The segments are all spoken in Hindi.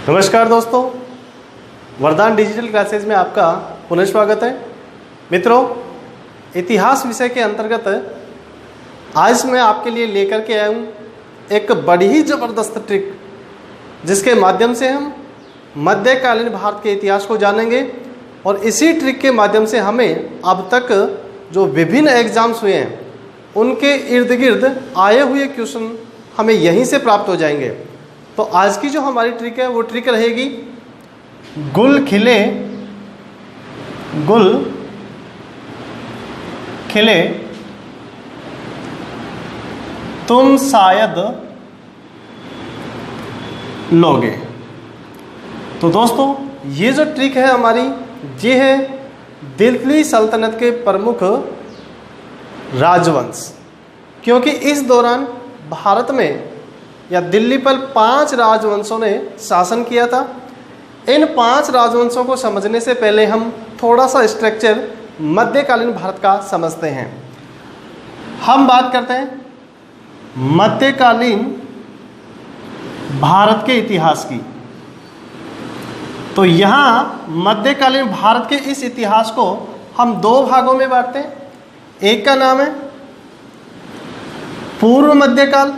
नमस्कार दोस्तों, वरदान डिजिटल क्लासेज में आपका पुनः स्वागत है। मित्रों, इतिहास विषय के अंतर्गत आज मैं आपके लिए लेकर के आया हूँ एक बड़ी ही ज़बरदस्त ट्रिक, जिसके माध्यम से हम मध्यकालीन भारत के इतिहास को जानेंगे और इसी ट्रिक के माध्यम से हमें अब तक जो विभिन्न एग्जाम्स हुए हैं उनके इर्द गिर्द आए हुए क्वेश्चन हमें यहीं से प्राप्त हो जाएंगे। तो आज की जो हमारी ट्रिक है वो ट्रिक रहेगी गुल खिले तुम शायद लोगे। तो दोस्तों, ये जो ट्रिक है हमारी, ये है दिल्ली सल्तनत के प्रमुख राजवंश, क्योंकि इस दौरान भारत में या दिल्ली पर 5 राजवंशों ने शासन किया था। इन 5 राजवंशों को समझने से पहले हम थोड़ा सा स्ट्रक्चर मध्यकालीन भारत का समझते हैं। हम बात करते हैं मध्यकालीन भारत के इतिहास की। तो यहाँ मध्यकालीन भारत के इस इतिहास को हम 2 भागों में बांटते हैं। एक का नाम है पूर्व मध्यकाल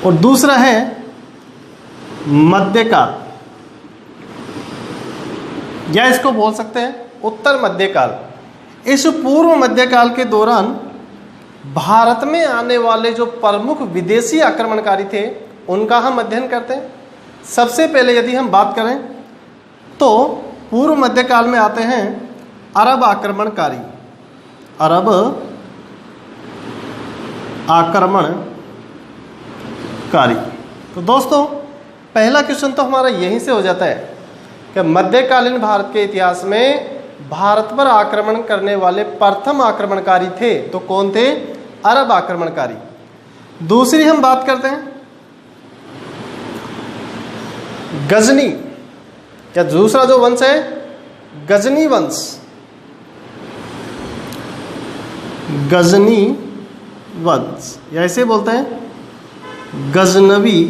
और दूसरा है मध्यकाल, या इसको बोल सकते हैं उत्तर मध्यकाल। इस पूर्व मध्यकाल के दौरान भारत में आने वाले जो प्रमुख विदेशी आक्रमणकारी थे उनका हम अध्ययन करते हैं। सबसे पहले यदि हम बात करें तो पूर्व मध्यकाल में आते हैं अरब आक्रमणकारी। अरब आक्रमणकारी। तो दोस्तों, पहला क्वेश्चन तो हमारा यहीं से हो जाता है कि मध्यकालीन भारत के इतिहास में भारत पर आक्रमण करने वाले प्रथम आक्रमणकारी थे तो कौन थे? अरब आक्रमणकारी। दूसरी हम बात करते हैं गजनी, या दूसरा जो वंश है गजनी वंश। गजनी वंश, या इसे बोलते हैं गजनवी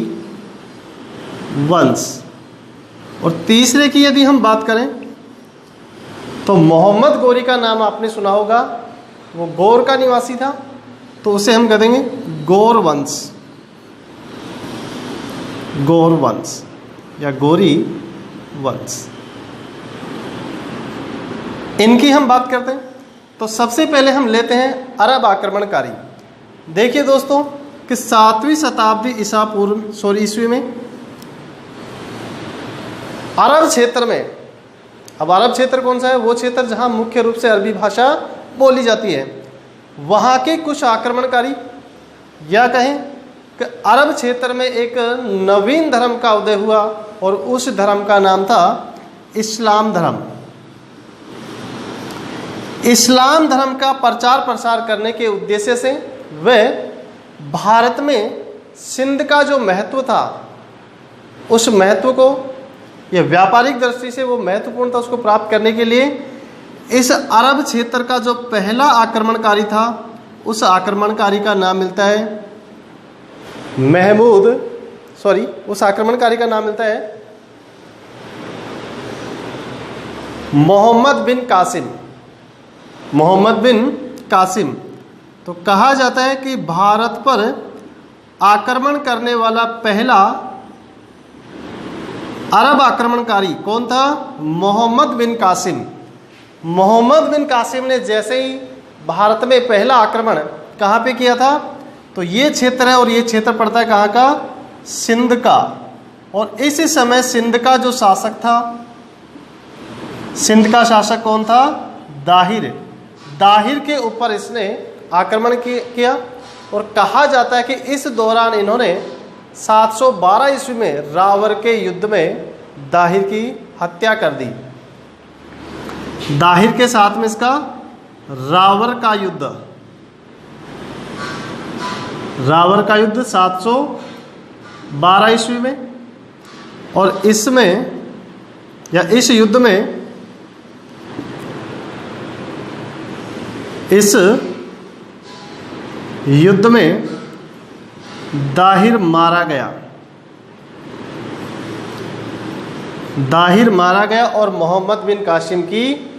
वंश। और तीसरे की यदि हम बात करें तो मोहम्मद गोरी का नाम आपने सुना होगा, वो गौर का निवासी था, तो उसे हम कह देंगे गौर वंश। गौर वंश या गोरी वंश। इनकी हम बात करते हैं तो सबसे पहले हम लेते हैं अरब आक्रमणकारी। देखिए दोस्तों कि 7वीं शताब्दी ईस्वी में अरब क्षेत्र में, अब अरब क्षेत्र कौन सा है? वो क्षेत्र जहां मुख्य रूप से अरबी भाषा बोली जाती है। वहां के कुछ आक्रमणकारी, या कहें कि अरब क्षेत्र में एक नवीन धर्म का उदय हुआ और उस धर्म का नाम था इस्लाम धर्म। इस्लाम धर्म का प्रचार प्रसार करने के उद्देश्य से वे भारत में सिंध का जो महत्व था, उस महत्व को, यह व्यापारिक दृष्टि से वो महत्वपूर्ण था, उसको प्राप्त करने के लिए इस अरब क्षेत्र का जो पहला आक्रमणकारी था, उस आक्रमणकारी का नाम मिलता है उस आक्रमणकारी का नाम मिलता है मोहम्मद बिन कासिम। तो कहा जाता है कि भारत पर आक्रमण करने वाला पहला अरब आक्रमणकारी कौन था? मोहम्मद बिन कासिम। मोहम्मद बिन कासिम ने जैसे ही भारत में पहला आक्रमण कहाँ पे किया था, तो ये क्षेत्र है और ये क्षेत्र पड़ता है कहाँ का? सिंध का। और इस समय सिंध का जो शासक था, सिंध का शासक कौन था? दाहिर। दाहिर के ऊपर इसने आक्रमण किया और कहा जाता है कि इस दौरान इन्होंने 712 ईस्वी में रावर के युद्ध में दाहिर की हत्या कर दी। दाहिर के साथ में इसका रावर का युद्ध 712 ईस्वी में, और इसमें या इस युद्ध में इस युद्ध में दाहिर मारा गया। दाहिर मारा गया और मोहम्मद बिन कासिम की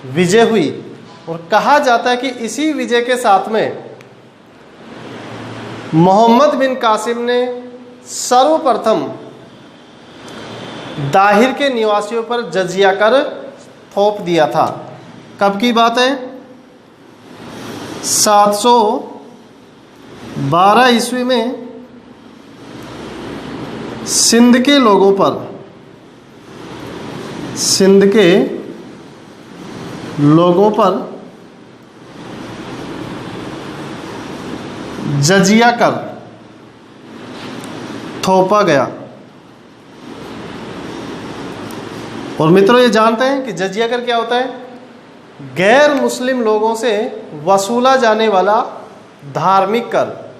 विजय हुई। और कहा जाता है कि इसी विजय के साथ में मोहम्मद बिन कासिम ने सर्वप्रथम दाहिर के निवासियों पर जजिया कर थोप दिया था। कब की बात है? 712 ईस्वी में सिंध के लोगों पर जजिया कर थोपा गया। और मित्रों, ये जानते हैं कि जजिया कर क्या होता है? गैर मुस्लिम लोगों से वसूला जाने वाला धार्मिक कर,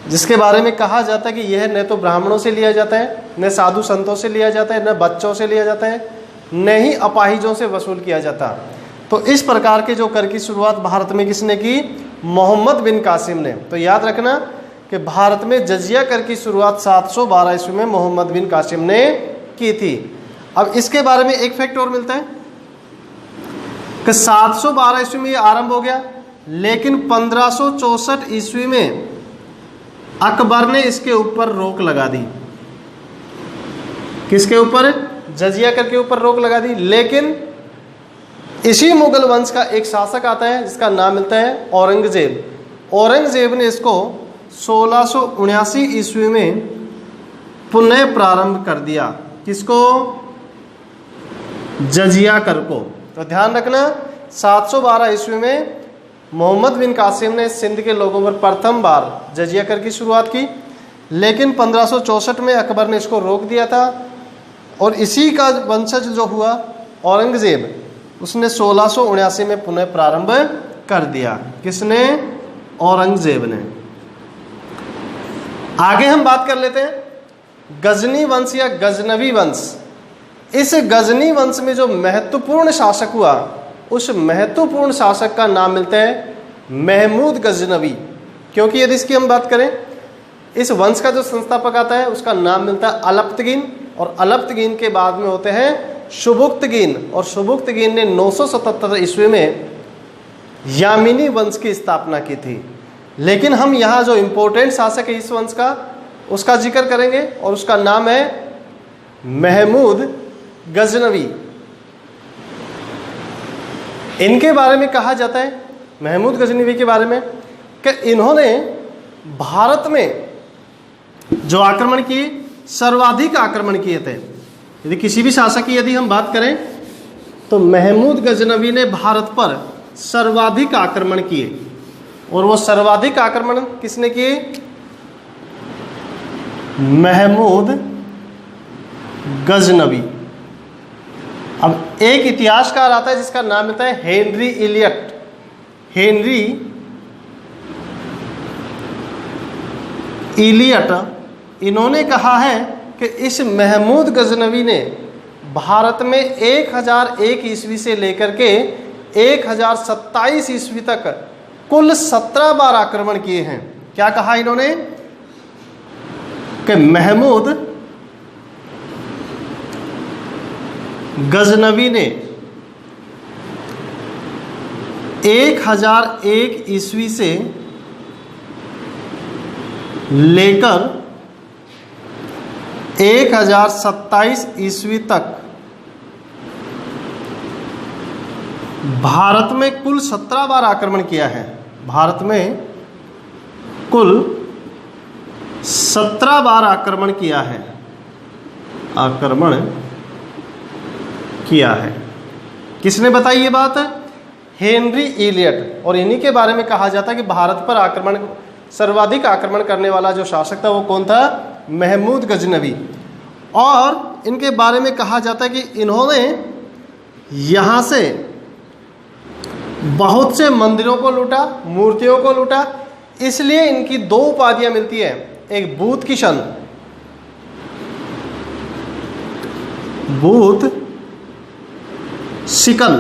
जिसके बारे में कहा जाता है कि यह न तो ब्राह्मणों से लिया जाता है, न साधु संतों से लिया जाता है, न बच्चों से लिया जाता है, न ही अपाहिजों से वसूल किया जाता। तो इस प्रकार के जो कर की शुरुआत भारत में किसने की? मोहम्मद बिन कासिम ने। तो याद रखना कि भारत में जजिया कर की शुरुआत 712 ईस्वी में मोहम्मद बिन कासिम ने की थी। अब इसके बारे में एक फैक्ट और मिलता है कि 712 ईस्वी में ये आरंभ हो गया, लेकिन 1564 ईस्वी में अकबर ने इसके ऊपर रोक लगा दी। किसके ऊपर? जजिया कर के ऊपर रोक लगा दी। लेकिन इसी मुगल वंश का एक शासक आता है जिसका नाम मिलता है औरंगजेब। औरंगजेब ने इसको 1679 ईस्वी में पुनः प्रारंभ कर दिया। किसको? जजिया कर को। तो ध्यान रखना, 712 ईस्वी में मोहम्मद बिन कासिम ने सिंध के लोगों पर प्रथम बार जजिया कर की शुरुआत की, लेकिन 1564 में अकबर ने इसको रोक दिया था। और इसी का वंशज जो हुआ औरंगजेब, उसने 1679 में पुनः प्रारंभ कर दिया। किसने? औरंगजेब ने। आगे हम बात कर लेते हैं गजनी वंश या गजनवी वंश। इस गजनी वंश में जो महत्वपूर्ण शासक हुआ, उस महत्वपूर्ण शासक का नाम मिलता है महमूद गजनवी। क्योंकि यदि इसकी हम बात करें, इस वंश का जो संस्थापक आता है उसका नाम मिलता है अलप्तगीन, और अलप्तगीन के बाद में होते हैं शुबुक्तगीन। और शुबुक्तगीन ने 977 ईस्वी में यामिनी वंश की स्थापना की थी। लेकिन हम यहाँ जो इम्पोर्टेंट शासक है इस वंश का, उसका जिक्र करेंगे और उसका नाम है महमूद गजनवी। इनके बारे में कहा जाता है, महमूद गजनवी के बारे में, कि इन्होंने भारत में जो आक्रमण किए, सर्वाधिक आक्रमण किए थे। यदि किसी भी शासक की यदि हम बात करें तो महमूद गजनवी ने भारत पर सर्वाधिक आक्रमण किए। और वो सर्वाधिक आक्रमण किसने किए? महमूद गजनवी। अब एक इतिहासकार आता है जिसका नाम मिलता है हेनरी इलियट। हेनरी इलियट, इन्होंने कहा है कि इस महमूद गजनवी ने भारत में 1001 ईस्वी से लेकर के 1027 ईस्वी तक कुल 17 बार आक्रमण किए हैं। क्या कहा इन्होंने? कि महमूद गजनवी ने 1001 ईस्वी से लेकर 1027 ईस्वी तक भारत में कुल 17 बार आक्रमण किया है। भारत में कुल 17 बार आक्रमण किया है। किसने बताई ये बात? Henry Elliot. और इन्हीं के बारे में कहा जाता है कि भारत पर सर्वाधिक आक्रमण करने वाला जो शासक था वो कौन था? महमूद गजनवी। और इनके बारे में कहा जाता है कि इन्होंने यहाँ से बहुत से मंदिरों को लूटा, मूर्तियों को लूटा। इसलिए इनकी 2 उपाधियां मिलती है, एक बूथ किशन, बूथ शिकन,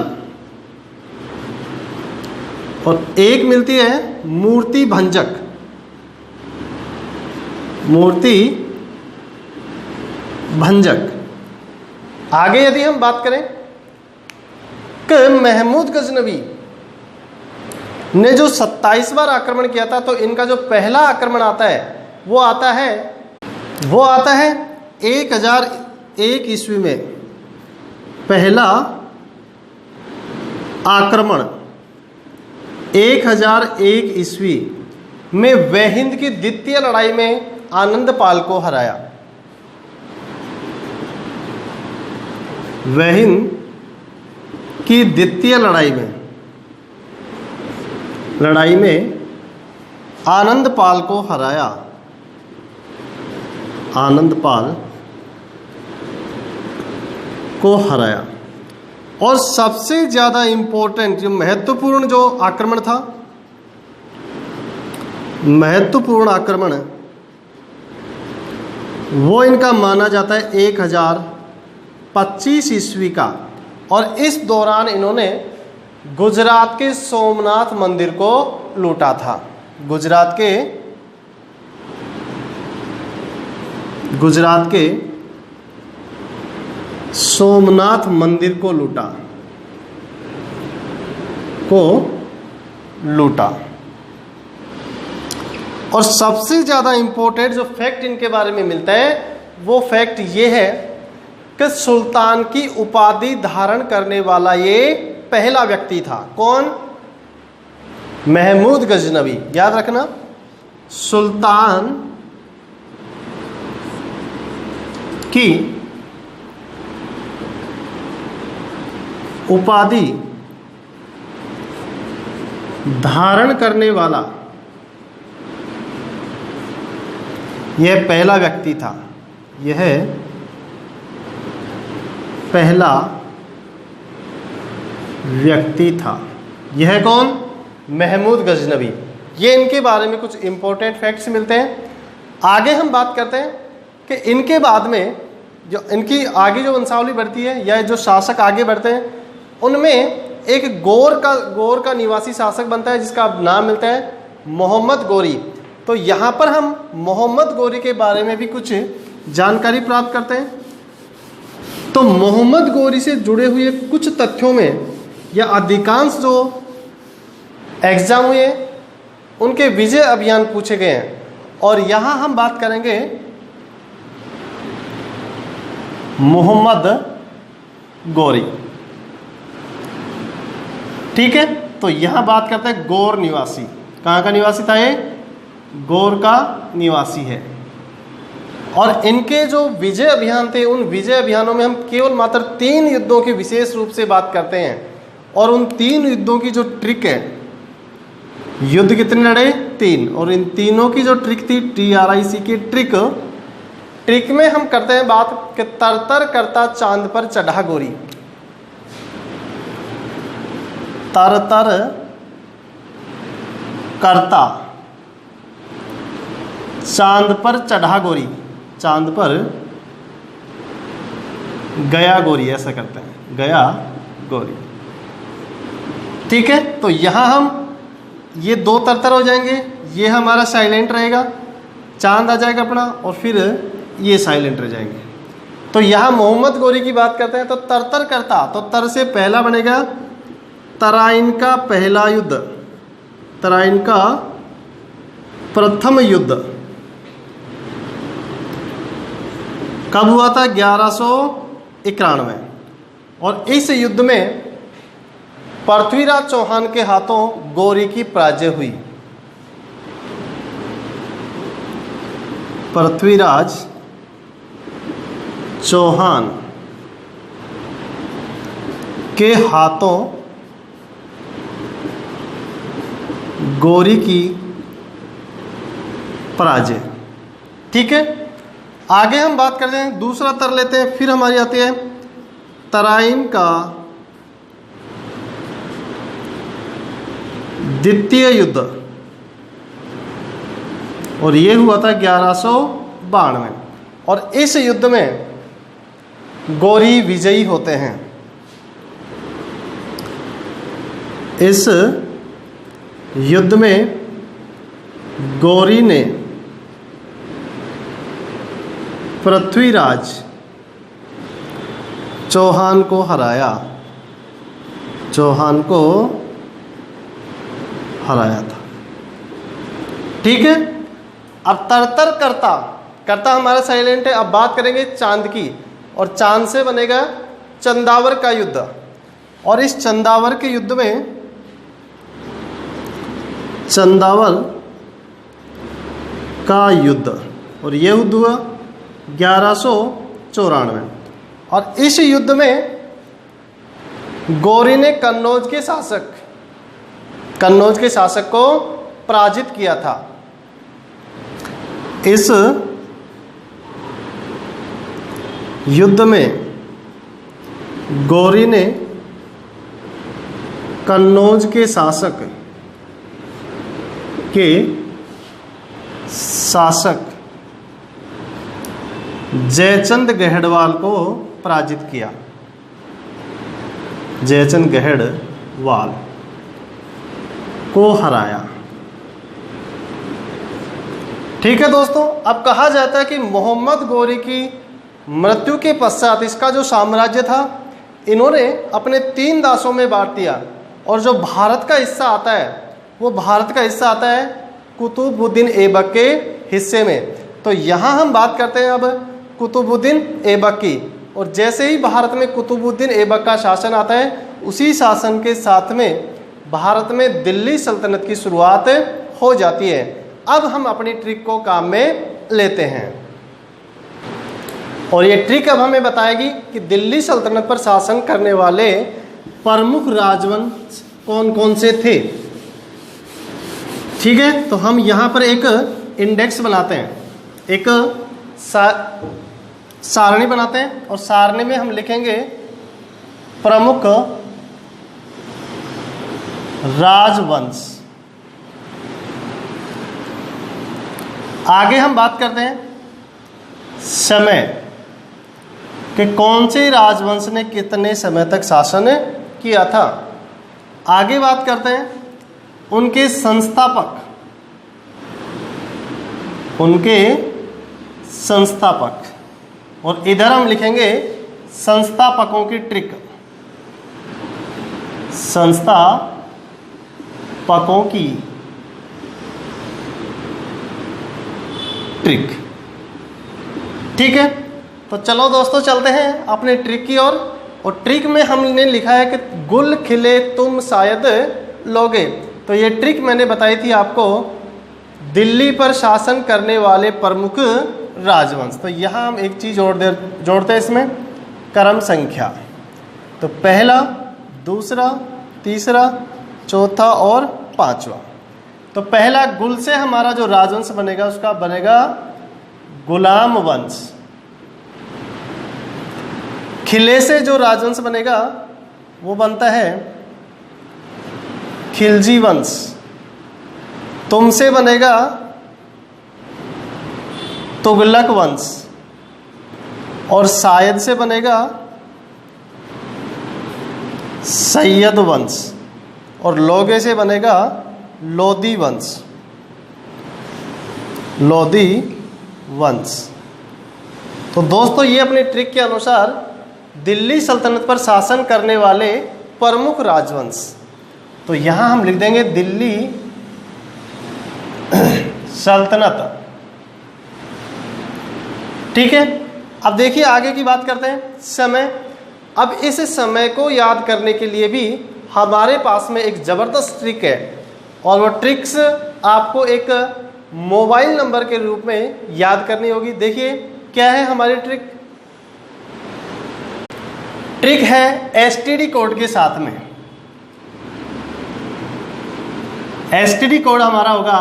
और एक मिलती है मूर्ति भंजक। मूर्ति भंजक। आगे यदि हम बात करें कि महमूद गजनवी ने जो 27 बार आक्रमण किया था, तो इनका जो पहला आक्रमण आता है वो आता है 1001 ईस्वी में। पहला आक्रमण 1001 ईस्वी में वहिंद की द्वितीय लड़ाई में आनंदपाल को हराया। वहिंद की द्वितीय लड़ाई में आनंदपाल को हराया। आनंदपाल को हराया। और सबसे ज़्यादा इम्पोर्टेंट जो महत्वपूर्ण जो आक्रमण था, महत्वपूर्ण आक्रमण वो इनका माना जाता है 1025 ईस्वी का। और इस दौरान इन्होंने गुजरात के सोमनाथ मंदिर को लूटा था। गुजरात के सोमनाथ मंदिर को लूटा। और सबसे ज़्यादा इम्पोर्टेंट जो फैक्ट इनके बारे में मिलता है वो फैक्ट ये है कि सुल्तान की उपाधि धारण करने वाला ये पहला व्यक्ति था। कौन? महमूद गजनवी। याद रखना, सुल्तान की उपाधि धारण करने वाला यह पहला व्यक्ति था। यह पहला व्यक्ति था। यह कौन? महमूद गजनवी। ये इनके बारे में कुछ इंपॉर्टेंट फैक्ट्स मिलते हैं। आगे हम बात करते हैं कि इनके बाद में जो इनकी आगे जो वंशावली बढ़ती है या जो शासक आगे बढ़ते हैं उनमें एक गौर का निवासी शासक बनता है जिसका नाम मिलता है मोहम्मद गौरी। तो यहाँ पर हम मोहम्मद गौरी के बारे में भी कुछ जानकारी प्राप्त करते हैं। तो मोहम्मद गौरी से जुड़े हुए कुछ तथ्यों में या अधिकांश जो एग्जाम हुए उनके विजय अभियान पूछे गए हैं। और यहाँ हम बात करेंगे मोहम्मद गौरी। ठीक है, तो यहाँ बात करते हैं गौर निवासी। कहाँ का निवासी था ये? गौर का निवासी है। और इनके जो विजय अभियान थे उन विजय अभियानों में हम केवल मात्र 3 युद्धों की विशेष रूप से बात करते हैं। और उन 3 युद्धों की जो ट्रिक है, युद्ध कितने लड़े? 3। और इन तीनों की जो ट्रिक थी TRIC की ट्रिक में हम करते हैं बात कि तरतर करता चांद पर चढ़ा गोरी। तरतर करता चांद पर चढ़ा गोरी, चांद पर गया गोरी, ऐसा करते हैं, गया गोरी। ठीक है, तो यहाँ हम ये 2 तरतर हो जाएंगे, ये हमारा साइलेंट रहेगा, चांद आ जाएगा अपना, और फिर ये साइलेंट रह जाएंगे। तो यहाँ मोहम्मद गौरी की बात करते हैं तो तरतर करता, तो तर से पहला बनेगा तराइन का पहला युद्ध, तराइन का प्रथम युद्ध कब हुआ था? 1191। और इस युद्ध में पृथ्वीराज चौहान के हाथों गौरी की पराजय हुई। पृथ्वीराज चौहान के हाथों गौरी की पराजय। ठीक है, आगे हम बात करते हैं, दूसरा तर लेते हैं। फिर हमारी आती है तराइन का द्वितीय युद्ध, और ये हुआ था 1192। और इस युद्ध में गौरी विजयी होते हैं। इस युद्ध में गौरी ने पृथ्वीराज चौहान को हराया, चौहान को हराया था। ठीक है। अब तरतर करता, करता हमारा साइलेंट है। अब बात करेंगे चांद की, और चांद से बनेगा चंदावर का युद्ध। और इस चंदावर के युद्ध में, चंदावर का युद्ध, और यह युद्ध हुआ 1194। और इस युद्ध में गौरी ने कन्नौज के शासक को पराजित किया था। इस युद्ध में गौरी ने कन्नौज के शासक जयचंद गहड़वाल को पराजित किया, जयचंद गहड़वाल को हराया। ठीक है दोस्तों। अब कहा जाता है कि मोहम्मद गौरी की मृत्यु के पश्चात इसका जो साम्राज्य था, इन्होंने अपने 3 दासों में बांट दिया। और जो भारत का हिस्सा आता है, वो भारत का हिस्सा आता है कुतुबुद्दीन ऐबक के हिस्से में। तो यहाँ हम बात करते हैं अब कुतुबुद्दीन ऐबक की। और जैसे ही भारत में कुतुबुद्दीन ऐबक का शासन आता है, उसी शासन के साथ में भारत में दिल्ली सल्तनत की शुरुआत हो जाती है। अब हम अपनी ट्रिक को काम में लेते हैं, और ये ट्रिक अब हमें बताएगी कि दिल्ली सल्तनत पर शासन करने वाले प्रमुख राजवंश कौन कौन से थे। ठीक है। तो हम यहाँ पर एक इंडेक्स बनाते हैं, एक सारणी बनाते हैं, और सारणी में हम लिखेंगे प्रमुख राजवंश। आगे हम बात करते हैं समय कि कौन से राजवंश ने कितने समय तक शासन किया था। आगे बात करते हैं उनके संस्थापक, और इधर हम लिखेंगे संस्थापकों की ट्रिक, संस्थापकों की ट्रिक। ठीक है। तो चलो दोस्तों चलते हैं अपने ट्रिक की ओर। और ट्रिक में हमने लिखा है कि गुल खिले तुम शायद लोगे। तो ये ट्रिक मैंने बताई थी आपको, दिल्ली पर शासन करने वाले प्रमुख राजवंश। तो यहाँ हम एक चीज़ जोड़ते हैं इसमें, क्रम संख्या। तो पहला, दूसरा, तीसरा, चौथा और पांचवा। तो पहला गुल से हमारा जो राजवंश बनेगा उसका बनेगा गुलाम वंश। खिले से जो राजवंश बनेगा वो बनता है खिलजी वंश। तुमसे बनेगा तुगलक वंश, और शायद से बनेगा सैयद वंश, और लोगे से बनेगा लोधी वंश, लोधी वंश। तो दोस्तों ये अपनी ट्रिक के अनुसार दिल्ली सल्तनत पर शासन करने वाले प्रमुख राजवंश। तो यहाँ हम लिख देंगे दिल्ली सल्तनत। ठीक है। अब देखिए आगे की बात करते हैं समय। अब इस समय को याद करने के लिए भी हमारे पास में एक ज़बरदस्त ट्रिक है, और वो ट्रिक्स आपको एक मोबाइल नंबर के रूप में याद करनी होगी। देखिए क्या है हमारी ट्रिक। ट्रिक है एसटीडी कोड के साथ में। एसटीडी कोड हमारा होगा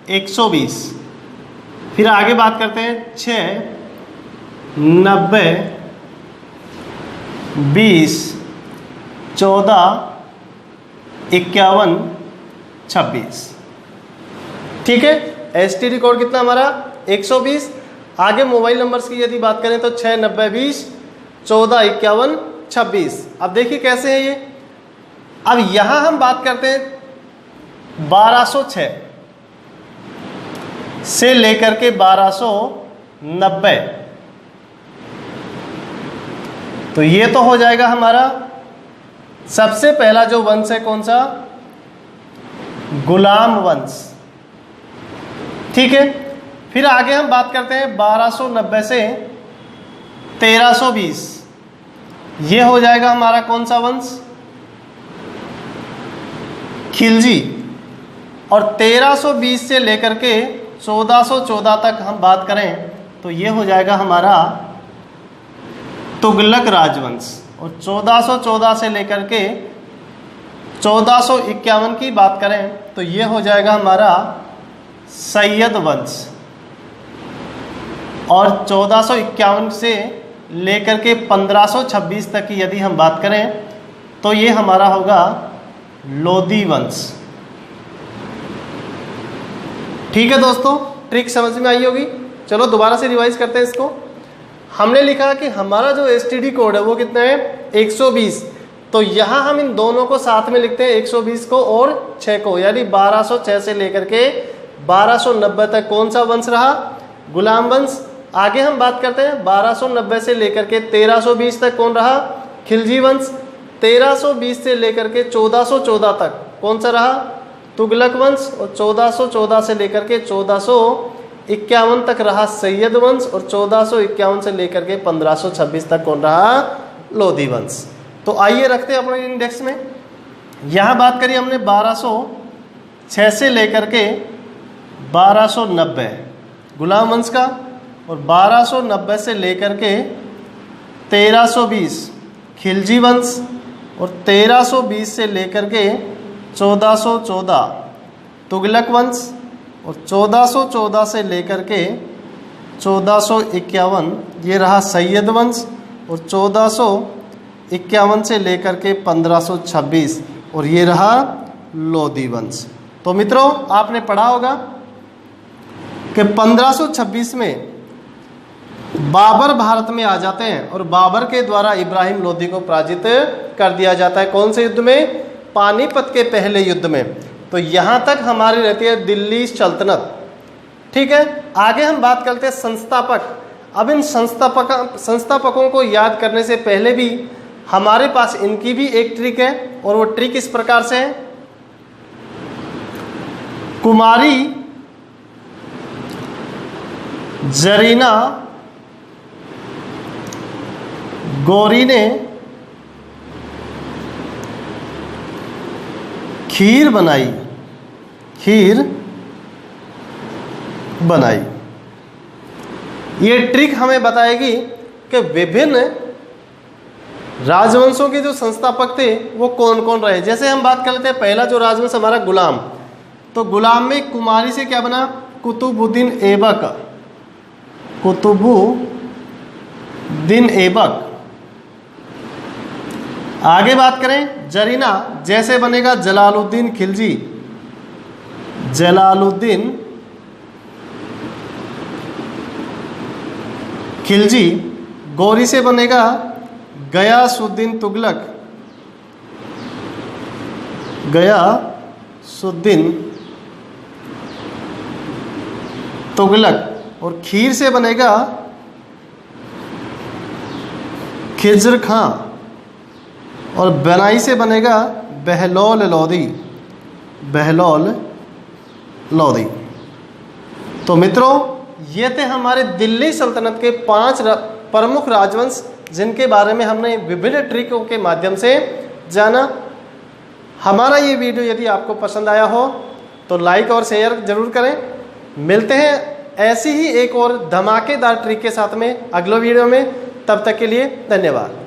120। फिर आगे बात करते हैं 6, 90, 20, 14, 51, 26। ठीक है। एसटीडी कोड कितना हमारा 120। आगे मोबाइल नंबर्स की यदि बात करें तो 6, 90, 20, 14, 51, 26। अब देखिए कैसे है ये। अब यहाँ हम बात करते हैं 1206 से लेकर के 1290। तो ये तो हो जाएगा हमारा सबसे पहला जो वंश है, कौन सा? गुलाम वंश। ठीक है, फिर आगे हम बात करते हैं 1290 से 1320। ये हो जाएगा हमारा कौन सा वंश? खिलजी। और 1320 से लेकर के 1414 तक हम बात करें तो ये हो जाएगा हमारा तुगलक राजवंश। और 1414 से लेकर के 1451 की बात करें तो ये हो जाएगा हमारा सैयद वंश। और 1451 से लेकर के 1526 तक की यदि हम बात करें तो ये हमारा होगा लोधी वंश। ठीक है दोस्तों, ट्रिक समझ में आई होगी। चलो दोबारा से रिवाइज करते हैं इसको। हमने लिखा कि हमारा जो एसटीडी कोड है वो कितना है? 120। तो यहाँ हम इन दोनों को साथ में लिखते हैं, 120 को और 6 को, यानी 1206 से लेकर के 1290 तक कौन सा वंश रहा? गुलाम वंश। आगे हम बात करते हैं 1290 से लेकर के 1320 तक कौन रहा? खिलजी वंश। 1320 से लेकर के 1414 तक कौन सा रहा? तुगलक वंश। और 1414 से लेकर के 1451 तक रहा सैयद वंश। और 1451 से लेकर के 1526 तक कौन रहा? लोधी वंश। तो आइए रखते हैं अपने इंडेक्स में। यहाँ बात करी हमने 1206 से लेकर के 1290 गुलाम वंश का, और 1290 से लेकर के 1320 खिलजी वंश, और 1320 से लेकर के 1414 तुगलक वंश, और 1414 से लेकर के 1451 ये रहा सैयद वंश, और 1451 से लेकर के 1526 और ये रहा लोधी वंश। तो मित्रों, आपने पढ़ा होगा कि 1526 में बाबर भारत में आ जाते हैं और बाबर के द्वारा इब्राहिम लोधी को पराजित कर दिया जाता है। कौन से युद्ध में? पानीपत के पहले युद्ध में। तो यहाँ तक हमारी रहती है दिल्ली सल्तनत। ठीक है, आगे हम बात करते हैं संस्थापक। अब इन संस्थापकों को याद करने से पहले भी हमारे पास इनकी भी एक ट्रिक है, और वो ट्रिक इस प्रकार से है। कुमारी जरीना गौरी ने खीर बनाई। ये ट्रिक हमें बताएगी कि विभिन्न राजवंशों के जो संस्थापक थे वो कौन कौन रहे। जैसे हम बात कर लेते हैं, पहला जो राजवंश हमारा गुलाम, तो गुलाम में कुमारी से क्या बना? कुतुबुद्दीन ऐबक। आगे बात करें जरीना, जैसे बनेगा जलालुद्दीन खिलजी। गौरी से बनेगा गयासुद्दीन तुगलक। और खीर से बनेगा खिज्र खां। और बनाई से बनेगा बहलोल लोधी। तो मित्रों, ये थे हमारे दिल्ली सल्तनत के 5 प्रमुख राजवंश, जिनके बारे में हमने विभिन्न ट्रिकों के माध्यम से जाना। हमारा ये वीडियो यदि आपको पसंद आया हो तो लाइक और शेयर जरूर करें। मिलते हैं ऐसी ही एक और धमाकेदार ट्रिक के साथ में अगले वीडियो में। तब तक के लिए धन्यवाद।